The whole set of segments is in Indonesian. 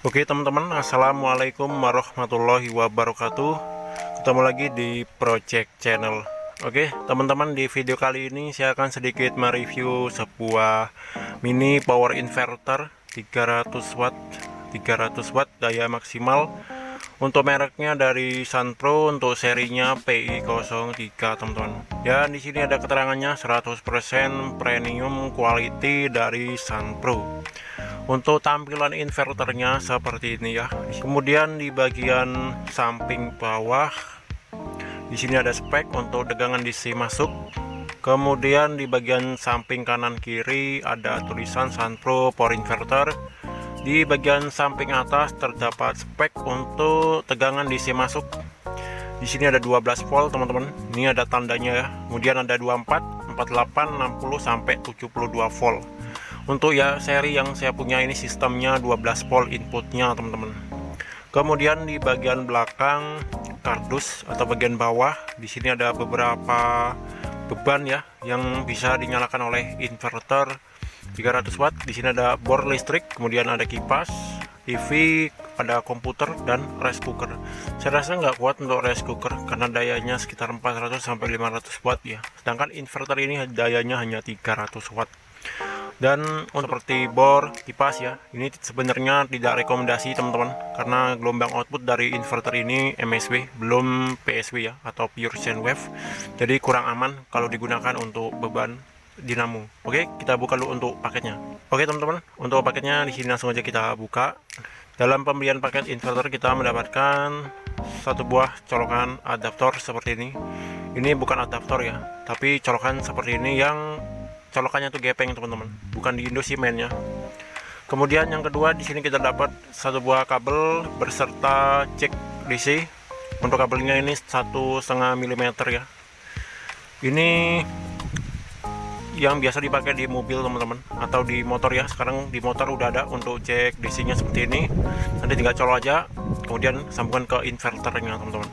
Oke teman-teman, assalamualaikum warahmatullahi wabarakatuh. Ketemu lagi di Project Channel. Oke teman-teman, di video kali ini saya akan sedikit mereview sebuah mini power inverter 300 watt daya maksimal. Untuk mereknya dari Sunpro, untuk serinya PI03 teman-teman. Ya, di sini ada keterangannya 100% premium quality dari Sunpro. Untuk tampilan inverternya seperti ini ya. Kemudian di bagian samping bawah di sini ada spek untuk tegangan DC masuk. Kemudian di bagian samping kanan kiri ada tulisan Sunpro Power Inverter. Di bagian samping atas terdapat spek untuk tegangan DC masuk. Di sini ada 12 volt teman-teman. Ini ada tandanya ya. Kemudian ada 24, 48, 60 sampai 72 volt. Untuk ya seri yang saya punya ini sistemnya 12 volt inputnya teman-teman. Kemudian di bagian belakang kardus atau bagian bawah di sini ada beberapa beban ya yang bisa dinyalakan oleh inverter 300 watt. Di sini ada bor listrik, kemudian ada kipas, TV, ada komputer dan rice cooker. Saya rasa nggak kuat untuk rice cooker karena dayanya sekitar 400 sampai 500 watt ya. Sedangkan inverter ini dayanya hanya 300 watt. Dan seperti bor, kipas ya, ini sebenarnya tidak rekomendasi teman-teman karena gelombang output dari inverter ini MSW, belum PSW ya atau pure sine wave. Jadi kurang aman kalau digunakan untuk beban dinamo. Oke, kita buka dulu untuk paketnya. Oke teman-teman, untuk paketnya di sini langsung aja kita buka. Dalam pembelian paket inverter kita mendapatkan satu buah colokan adaptor seperti ini. Ini bukan adaptor ya, tapi colokan seperti ini yang colokannya tuh gepeng teman-teman, bukan di Indo sih mainnya. Kemudian yang kedua di sini kita dapat satu buah kabel berserta jack DC. Untuk kabelnya ini 1,5 mm ya. Ini yang biasa dipakai di mobil teman-teman atau di motor ya. Sekarang di motor udah ada untuk jack DC-nya seperti ini. Nanti tinggal colok aja, kemudian sambungkan ke inverternya teman-teman.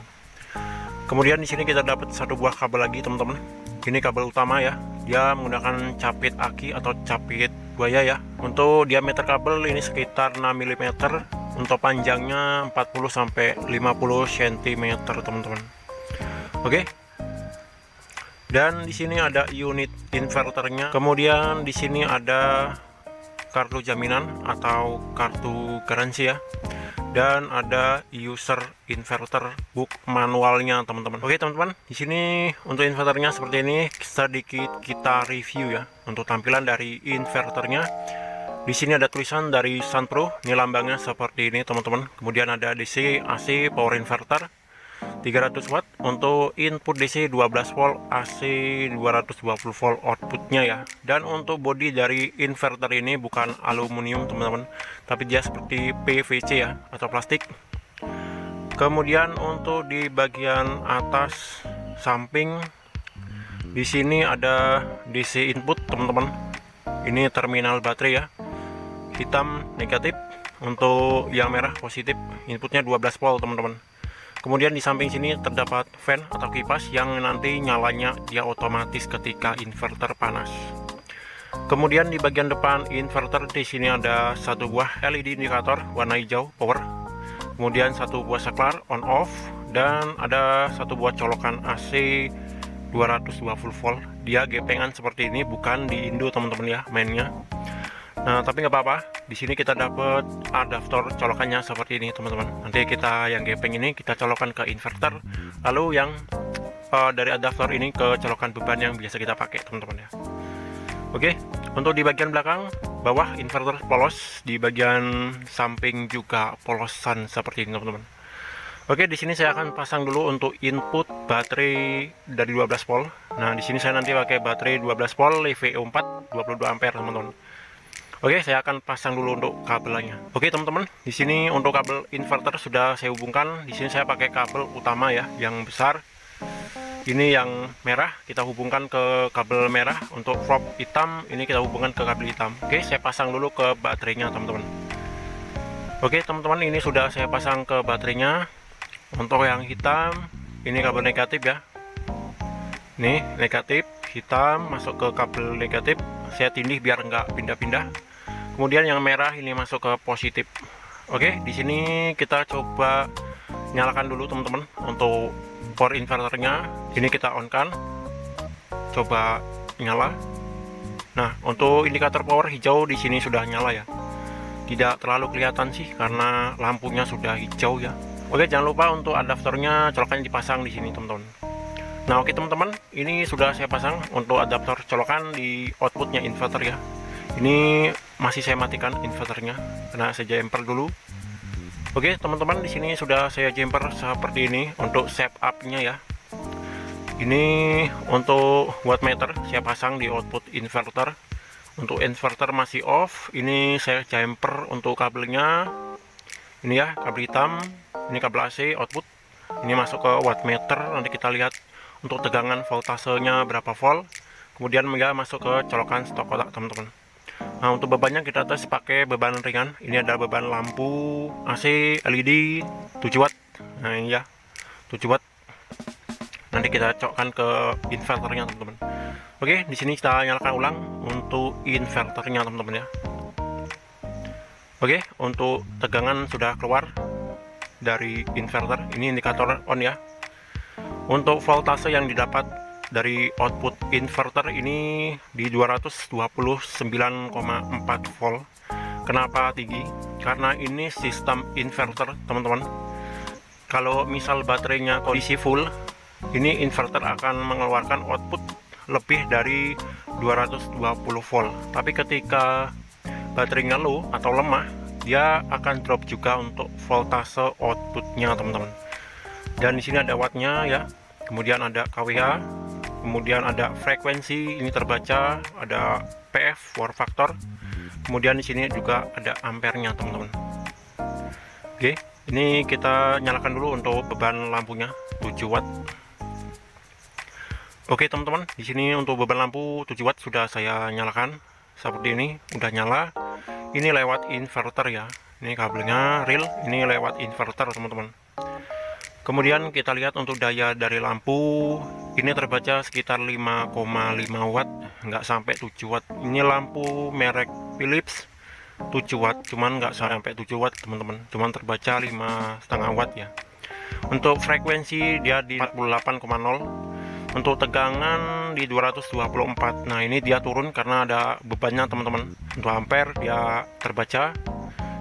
Kemudian di sini kita dapat satu buah kabel lagi teman-teman. Ini kabel utama ya, dia menggunakan capit aki atau capit buaya ya. Untuk diameter kabel ini sekitar 6 mm, untuk panjangnya 40 sampai 50 cm teman-teman. Oke. Dan di sini ada unit inverternya. Kemudian di sini ada kartu jaminan atau kartu garansi ya. Dan ada user inverter book manualnya teman-teman. Oke teman-teman, di sini untuk inverternya seperti ini, sedikit kita review ya untuk tampilan dari inverternya. Di sini ada tulisan dari Sunpro, ini lambangnya seperti ini teman-teman. Kemudian ada DC, AC, power inverter 300 watt untuk input DC 12 volt, AC 220 volt outputnya ya. Dan untuk bodi dari inverter ini bukan aluminium teman-teman, tapi dia seperti PVC ya atau plastik. Kemudian untuk di bagian atas samping di sini ada DC input teman-teman. Ini terminal baterai ya, hitam negatif, untuk yang merah positif. Inputnya 12 volt teman-teman. Kemudian di samping sini terdapat fan atau kipas yang nanti nyalanya dia otomatis ketika inverter panas. Kemudian di bagian depan inverter di sini ada satu buah LED indikator warna hijau power. Kemudian satu buah saklar on off dan ada satu buah colokan AC 220 volt. Dia gepengan seperti ini, bukan di Indo teman-teman ya mainnya. Nah, tapi nggak apa-apa. Di sini kita dapat adaptor colokannya seperti ini, teman-teman. Nanti kita yang gepeng ini kita colokan ke inverter, lalu yang dari adaptor ini ke colokan beban yang biasa kita pakai, teman-teman ya. Oke, untuk di bagian belakang bawah inverter polos, di bagian samping juga polosan seperti ini, teman-teman. Oke, di sini saya akan pasang dulu untuk input baterai dari 12 volt. Nah, di sini saya nanti pakai baterai 12 volt LiVo4 22 ampere, teman-teman. Oke, saya akan pasang dulu untuk kabelnya. Oke, teman-teman, di sini untuk kabel inverter sudah saya hubungkan. Di sini saya pakai kabel utama ya, yang besar. Ini yang merah kita hubungkan ke kabel merah. Untuk probe hitam ini kita hubungkan ke kabel hitam. Oke, saya pasang dulu ke baterainya, teman-teman. Oke, teman-teman, ini sudah saya pasang ke baterainya. Untuk yang hitam, ini kabel negatif ya. Nih, negatif hitam masuk ke kabel negatif. Saya tindih biar nggak pindah-pindah. Kemudian yang merah ini masuk ke positif. Oke, di sini kita coba nyalakan dulu teman-teman untuk power inverternya. Ini kita on kan, coba nyala. Nah, untuk indikator power hijau di sini sudah nyala ya. Tidak terlalu kelihatan sih karena lampunya sudah hijau ya. Oke, jangan lupa untuk adaptornya colokannya dipasang di sini teman-teman. Nah, oke teman-teman, ini sudah saya pasang untuk adaptor colokan di outputnya inverter ya. Ini masih saya matikan inverternya karena saya jumper dulu. Oke teman-teman, di sini sudah saya jumper seperti ini untuk setup-nya ya. Ini untuk wattmeter saya pasang di output inverter. Untuk inverter masih off. Ini saya jumper untuk kabelnya. Ini ya, kabel hitam. Ini kabel AC output. Ini masuk ke wattmeter. Nanti kita lihat untuk tegangan voltasenya berapa volt. Kemudian ya masuk ke colokan stok kotak teman-teman. Nah, untuk bebannya kita tes pakai beban ringan. Ini ada beban lampu AC LED 7 watt. Nah, ini ya 7 watt. Nanti kita cokkan ke inverternya teman-teman. Oke, di sini kita nyalakan ulang untuk inverternya teman-teman ya. Oke, untuk tegangan sudah keluar dari inverter. Ini indikator on ya. Untuk voltase yang didapat dari output inverter ini di 229,4 volt. Kenapa tinggi? Karena ini sistem inverter teman-teman. Kalau misal baterainya kondisi full, ini inverter akan mengeluarkan output lebih dari 220 volt. Tapi ketika baterainya low atau lemah, dia akan drop juga untuk voltase outputnya teman-teman. Dan di sini ada wattnya ya. Kemudian ada kWh, kemudian ada frekuensi ini terbaca, ada PF power factor, kemudian di sini juga ada ampernya teman-teman. Oke, ini kita nyalakan dulu untuk beban lampunya 7 watt. Oke teman-teman, di sini untuk beban lampu 7 watt sudah saya nyalakan seperti ini, udah nyala. Ini lewat inverter ya. Ini kabelnya real, ini lewat inverter teman-teman. Kemudian kita lihat untuk daya dari lampu ini terbaca sekitar 5,5 watt, nggak sampai 7 watt. Ini lampu merek Philips 7 watt, cuman nggak sampai 7 watt teman-teman, cuman terbaca 5,5 watt ya. Untuk frekuensi dia di 48,0, untuk tegangan di 224. Nah, ini dia turun karena ada bebannya teman-teman. Untuk ampere dia terbaca.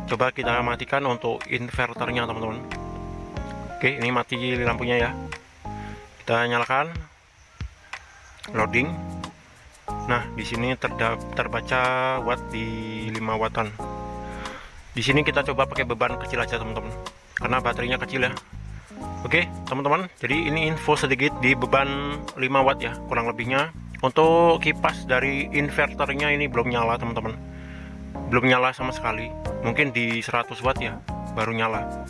Coba kita matikan untuk inverternya teman-teman. Oke, ini mati lampunya ya. Kita nyalakan, loading. Nah, di sini terbaca watt di 5 wattan. Di sini kita coba pakai beban kecil aja teman-teman, karena baterainya kecil ya. Oke teman-teman, jadi ini info sedikit di beban 5 watt ya, kurang lebihnya. Untuk kipas dari inverternya ini belum nyala teman-teman, belum nyala sama sekali. Mungkin di 100 watt ya baru nyala.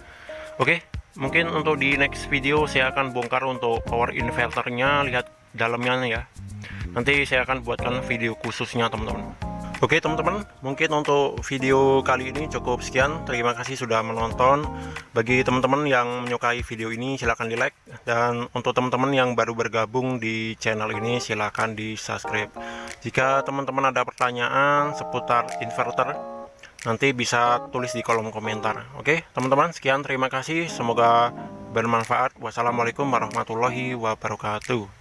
Oke, mungkin untuk di next video saya akan bongkar untuk power inverternya, lihat dalamnya ya. Nanti saya akan buatkan video khususnya teman-teman. Oke teman-teman, mungkin untuk video kali ini cukup sekian. Terima kasih sudah menonton. Bagi teman-teman yang menyukai video ini silahkan di like, dan untuk teman-teman yang baru bergabung di channel ini silahkan di subscribe. Jika teman-teman ada pertanyaan seputar inverter, nanti bisa tulis di kolom komentar. Oke teman-teman, sekian, terima kasih, semoga bermanfaat. Wassalamualaikum warahmatullahi wabarakatuh.